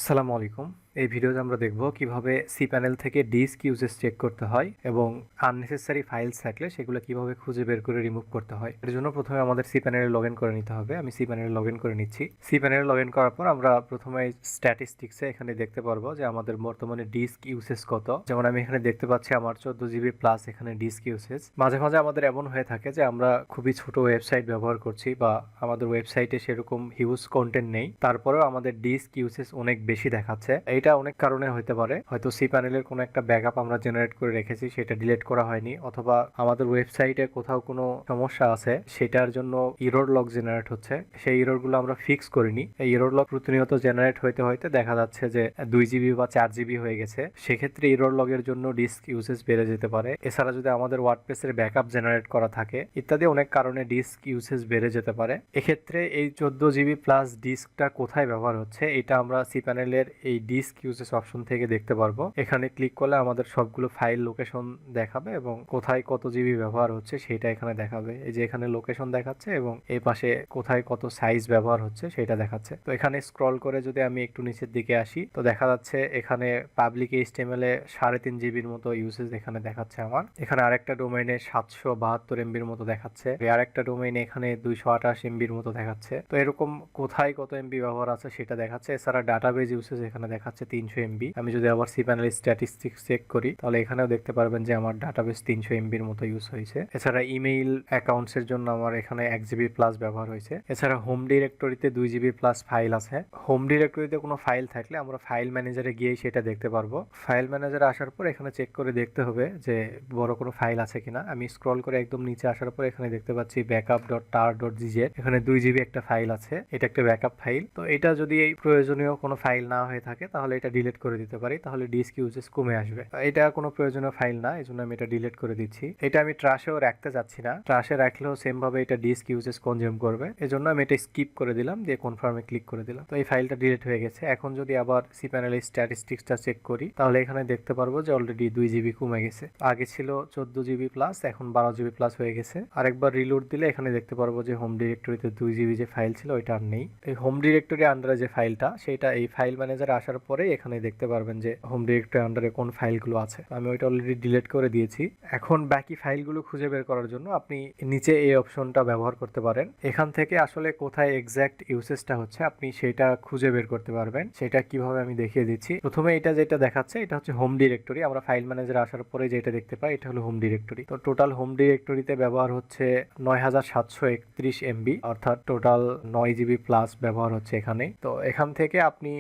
আসসালামু আলাইকুম। এই ভিডিওতে আমরা দেখব কিভাবে cPanel থেকে ডিস্ক ইউজেস চেক করতে হয় এবং আননেসেসারি ফাইলস থাকলে সেগুলো কিভাবে খুঁজে বের করে রিমুভ করতে হয়। এর জন্য প্রথমে আমাদের cPanel এ লগইন করে নিতে হবে। আমি cPanel এ লগইন করে নিচ্ছি। cPanel এ লগইন করার পর আমরা প্রথমে স্ট্যাটিস্টিক্সে এখানে দেখতে পারবো যে আমাদের বর্তমানে ডিস্ক ইউসেজ কত। যেমন আমি এখানে দেখতে পাচ্ছি আমার 14 জিবি প্লাস এখানে ডিস্ক ইউসেজ। মাঝে মাঝে আমাদের এমন হয়ে থাকে যে আমরা খুবই ছোট ওয়েবসাইট ব্যবহার করছি বা আমাদের ওয়েবসাইটে সেরকম হিউজ কন্টেন্ট নেই, তারপরেও আমাদের ডিস্ক ইউসেজ অনেক বেশি দেখাচ্ছে। এইটা অনেক কারণে হতে পারে। হয়তো cPanel-এর কোনো একটা ব্যাকআপ আমরা জেনারেট করে রেখেছি, সেটা ডিলিট করা হয়নি, অথবা আমাদের ওয়েবসাইটে কোথাও কোনো সমস্যা আছে সেটার জন্য ইরর লগ জেনারেট হচ্ছে, সেই ইররগুলো আমরা ফিক্স করিনি। এই ইরর লগ প্রতিনিয়ত জেনারেট হইতে হইতে দেখা যাচ্ছে যে 2 জিবি বা 4 জিবি হয়ে গেছে। সেক্ষেত্রে ইরর লগের জন্য ডিস্ক ইউসেজ বেড়ে যেতে পারে। এছাড়া যদি আমাদের ওয়ার্ডপ্রেসের ব্যাকআপ জেনারেট করা থাকে ইত্যাদি অনেক কারণে ডিস্ক ইউসেজ বেড়ে যেতে পারে। এক্ষেত্রে এই 14 জিবি প্লাস ডিস্কটা কোথায় ব্যবহার হচ্ছে এটা আমরা cPanel-এর এই ডিস্ক ইউসেজ অপশন থেকে দেখতে পারবো। এখানে ক্লিক করলে আমাদের সবগুলো ফাইল লোকেশন দেখাবে এবং কোথায় কত জিবি ব্যবহার হচ্ছে সেটা এখানে দেখাবে। এই যে এখানে লোকেশন দেখাচ্ছে এবং এই পাশে কোথায় কত সাইজ ব্যবহার হচ্ছে সেটা দেখাচ্ছে। তো এখানে স্ক্রল করে যদি আমি একটু নিচের দিকে আসি তো দেখা যাচ্ছে এখানে পাবলিক HTML-এ 3.5 জিবির মতো ইউসেজ এখানে দেখাচ্ছে আমার। এখানে আরেকটা ডোমেইনে 772 এমবির মতো দেখাচ্ছে, আরেকটা ডোমেইনে এখানে 228 এমবির মতো দেখাচ্ছে। তো এরকম কোথায় কত এমবি ব্যবহার আছে সেটা দেখাচ্ছে। এছাড়া ডাটাবেজ ইউসেজ এখানে দেখাচ্ছে 300 এমবি। আমি যদি আবার cPanel স্ট্যাটিস্টিক্স চেক করি তাহলে এখানেও দেখতে পারবেন যে আমার ডাটাবেজ 300 এমবির মতো ইউজ হয়েছে। এছাড়া ইমেইল অ্যাকাউন্টস এর জন্য আমার এখানে 1 জিবি প্লাস ব্যবহার হয়েছে। এছাড়া হোম ডিরেক্টরিতে 2 জিবি প্লাস ফাইল আছে। হোম ডিরেক্টরিতে কোনো ফাইল থাকলে আমরা ফাইল ম্যানেজারে গিয়ে সেটা দেখতে পারবো। ফাইল ম্যানেজারে আসার পর এখানে চেক করে দেখতে হবে যে বড় কোনো ফাইল আছে কিনা। আমি স্ক্রল করে একদম নিচে আসার পর এখানে দেখতে পাচ্ছি backup.tar.gz, এখানে 2 জিবি একটা ফাইল আছে, এটা একটা ব্যাকআপ ফাইল। তো এটা যদি এই প্রয়োজনীয় কোনো ফাইল না হয়ে থাকে তাহলে এটা ডিলিট করে দিতে পারি, তাহলে ডিস্ক ইউজেস কমে আসবে। এটা কোনো প্রয়োজনীয় ফাইল না, এজন্য আমি এটা ডিলিট করে দিচ্ছি। এটা আমি ট্রাশেও রাখতে যাচ্ছি না, ট্রাশে রাখলেও সেম ভাবে এটা ডিস্ক ইউজেস কনজিউম করবে, এজন্য আমি এটা স্কিপ করে দিলাম, দিয়ে কনফার্মে ক্লিক করে দিলাম। তো এই ফাইলটা ডিলিট হয়ে গেছে। এখন যদি আবার cPanel স্ট্যাটিস্টিক্সটা চেক করি তাহলে এখানে দেখতে পারবো যে অলরেডি 2 জিবি কমে গেছে। আগে ছিল 14 জিবি প্লাস, এখন 12 জিবি প্লাস হয়ে গেছে। আরেকবার রিলোড দিলে এখানে দেখতে পারবো যে হোম ডিরেক্টরিতে 2 জিবি যে ফাইল ছিল ওইটা আর নেই। এই হোম ডিরেক্টরি আন্ডারে যে ফাইলটা সেটা এই ফাইল ম্যানেজারে আসার পরে এখানে দেখতে পারবেন যে হোম ডিরেক্টরি আন্ডারে কোন ফাইলগুলো আছে। আমি ওইটা অলরেডি ডিলিট করে দিয়েছি। এখন বাকি ফাইলগুলো খুঁজে বের করার জন্য আপনি নিচে এই অপশনটা ব্যবহার করতে পারেন। এখান থেকে আসলে কোথায় এক্সাক্ট ইউসেজটা হচ্ছে আপনি সেটা খুঁজে বের করতে পারবেন। সেটা কিভাবে আমি দেখিয়ে দিচ্ছি। প্রথমে এটা যেটা দেখাচ্ছে এটা হচ্ছে হোম ডিরেক্টরি। আমরা ফাইল ম্যানেজারে আসার পরে যেটা দেখতে পাই এটা হলো হোম ডিরেক্টরি। তো টোটাল হোম ডিরেক্টরিতে ব্যবহার হচ্ছে 9731 এমবি, অর্থাৎ টোটাল 9 জিবি প্লাস ব্যবহার হচ্ছে এখানে। তো এখান থেকে আপনি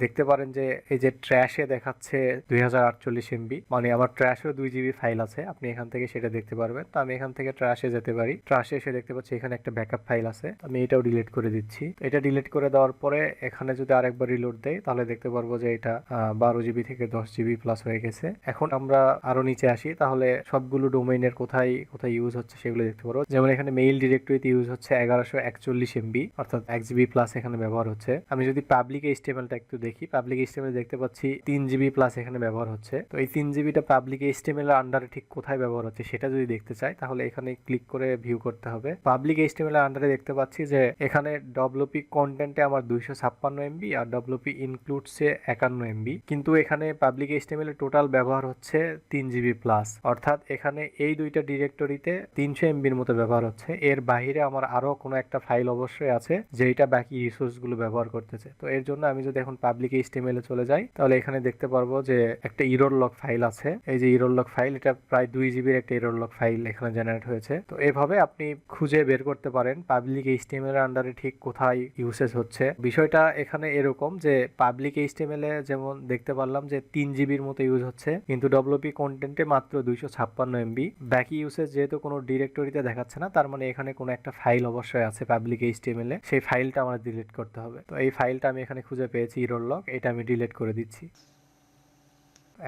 দেখতে পারেন যে এই যে ট্র্যাশে দেখাচ্ছে 2048 এমবি, মানে আমার ট্র্যাশেও 2 জিবি ফাইল আছে, আপনি এখান থেকে সেটা দেখতে পারবেন। তো আমি এখান থেকে ট্র্যাশে যেতে পারি, ট্র্যাশে এসে দেখতে পাচ্ছি এখানে একটা ব্যাকআপ ফাইল আছে, আমি এটাও ডিলিট করে দিচ্ছি। এটা ডিলিট করে দেওয়ার পরে এখানে যদি আরেকবার রিলোড দেই তাহলে দেখতে পারবো যে এটা 12 জিবি থেকে 10 জিবি প্লাস হয়ে গেছে। এখন আমরা আরো নিচে আসি, তাহলে সবগুলো ডোমেইনের কোথায় কোথায় ইউজ হচ্ছে সেগুলো দেখতে পারবো। যেমন এখানে মেইল ডিরেক্টরিতে ইউজ হচ্ছে 1141 এমবি, অর্থাৎ 1 জিবি প্লাস এখানে ব্যবহার হচ্ছে। আমি যদি পাবলিক HTML-টা একটু দেখি, পাবলিক HTML দেখতে পাচ্ছি 3 জিবি প্লাস এখানে ব্যবহার হচ্ছে। তো এই 3 জিবিটা পাবলিক HTML এর আন্ডারে ঠিক কোথায় ব্যবহার হচ্ছে সেটা যদি দেখতে চাই তাহলে এখানে ক্লিক করে ভিউ করতে হবে। পাবলিক HTML এর আন্ডারে দেখতে পাচ্ছি যে এখানে WP কন্টেন্টে আমার 256 এমবি আর WP ইনক্লুডসে 51 এমবি, কিন্তু এখানে পাবলিক HTML এর টোটাল ব্যবহার হচ্ছে 3 জিবি প্লাস, অর্থাৎ এখানে এই দুইটা ডিরেক্টরিতে 300 এমবির মতো ব্যবহার হচ্ছে। এর বাইরে আমার আরো কোনো একটা ফাইল অবশ্যই আছে যেটা বাকি রিসোর্স গুলো ব্যবহার করতেছে। তো এর জন্য আমি যদি এখন পাবলিক HTML এ চলে যাই তাহলে এখানে দেখতে পারবো যে একটা ইরর লগ ফাইল আছে। এই যে ইরর লগ ফাইল, এটা প্রায় 2 জিবির একটা ইরর লগ ফাইল এখানে জেনারেট হয়েছে। তো এভাবে আপনি খুঁজে বের করতে পারেন পাবলিক HTML এর আন্ডারে ঠিক কোথায় ইউসেজ হচ্ছে। বিষয়টা এখানে এরকম যে পাবলিক HTML এ যেমন দেখতে পারলাম যে 3 জিবির মতো ইউজ হচ্ছে, কিন্তু WP কন্টেন্টে মাত্র 256 এমবি। বাকি ইউসেজ যেহেতু কোনো ডিরেক্টরিতে দেখাচ্ছে না, তার মানে এখানে কোনো একটা ফাইল অবশ্যই আছে পাবলিক HTML এ, সেই ফাইলটা আমার ডিলিট করতে হবে। তো এই ফাইলটা আমি এখানে খুঁজে পেয়েছি, ইরর লগ, এটা আমি ডিলিট করে দিচ্ছি।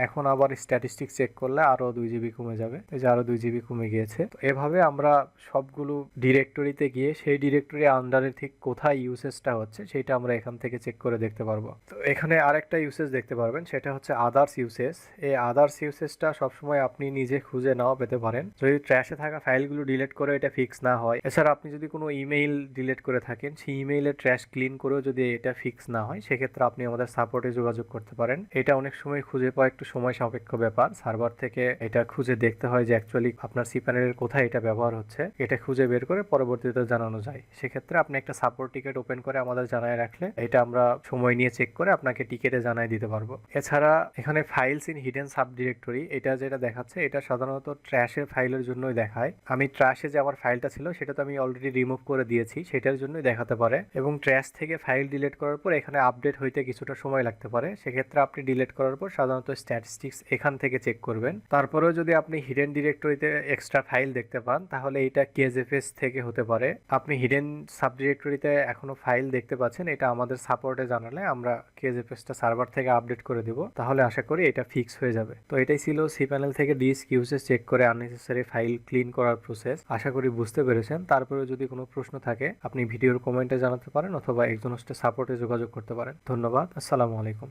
এখন আবার স্ট্যাটিস্টিক্স চেক করলে আরো 2 জিবি কমে যাবে, এই যে আরো 2 জিবি কমে গিয়েছে। তো এভাবে আমরা সবগুলো ডিরেক্টরিতে গিয়ে সেই ডিরেক্টরি আন্ডারে ঠিক কোথায় ইউসেজটা হচ্ছে সেটা আমরা এখান থেকে চেক করে দেখতে পারবো। তো এখানে আরেকটা ইউসেজ দেখতে পারবেন, সেটা হচ্ছে আদার্স ইউসেজ। এই আদার্স ইউসেজটা সবসময় আপনি নিজে খুঁজে নাও পেতে পারেন যদি ট্র্যাশে থাকা ফাইলগুলো ডিলিট করে এটা ফিক্স না হয়। এছাড়া আপনি যদি কোনো ইমেইল ডিলিট করে থাকেন, সেই ইমেইলের ট্র্যাশ ক্লিন করেও যদি এটা ফিক্স না হয়, সেক্ষেত্রে আপনি আমাদের সাপোর্টে যোগাযোগ করতে পারেন। এটা অনেক সময় খুঁজে পাওয়া একটু সময় সাপেক্ষ ব্যাপার, সার্ভার থেকে এটা খুঁজে দেখতে হয় যে অ্যাকচুয়ালি আপনার সি প্যানেলের কোথায় এটা ব্যবহার হচ্ছে, এটা খুঁজে বের করে পরবর্তীতে জানানো যায়। সেক্ষেত্রে আপনি একটা সাপোর্ট টিকেট ওপেন করে আমাদের জানায় রাখলে এটা আমরা সময় নিয়ে চেক করে আপনাকে টিকেটে জানাই দিতে পারবো। এছাড়া এখানে files in hidden sub directory, এটা যেটা দেখাচ্ছে এটা সাধারণত ট্র্যাশের ফাইলের জন্যই দেখায়। আমি ট্র্যাশে যে আমার ফাইলটা ছিল সেটা তো আমি অলরেডি রিমুভ করে দিয়েছি, সেটার জন্যই দেখাতে পারে। এবং ট্র্যাশ থেকে ফাইল ডিলিট করার পর এখানে আপডেট হইতে কিছুটা সময় লাগতে পারে, সেক্ষেত্রে আপনি ডিলিট করার পর সাধারণত স্ট্যাটিস্টিক্স এখান থেকে চেক করবেন। তারপরেও যদি আপনি হিডেন ডিরেক্টরিতে এক্সট্রা ফাইল দেখতে পান তাহলে এটা কেজএফএস থেকে হতে পারে। আপনি হিডেন সাব ডিরেক্টরিতে এখনো ফাইল দেখতে পাচ্ছেন, এটা আমাদের সাপোর্টে জানালে আমরা কেজএফএসটা সার্ভার থেকে আপডেট করে দিব, তাহলে আশা করি এটা ফিক্স হয়ে যাবে। তো এটাই ছিল সি প্যানেল থেকে ডিস্ক ইউসেজ চেক করে আননেসেসারি ফাইল ক্লিন করার প্রসেস। আশা করি বুঝতে পেরেছেন। তারপরে যদি কোনো প্রশ্ন থাকে আপনি ভিডিওর কমেন্টে জানাতে পারেন অথবা একজন সাপোর্টে যোগাযোগ করতে পারেন। ধন্যবাদ। আসসালামু আলাইকুম।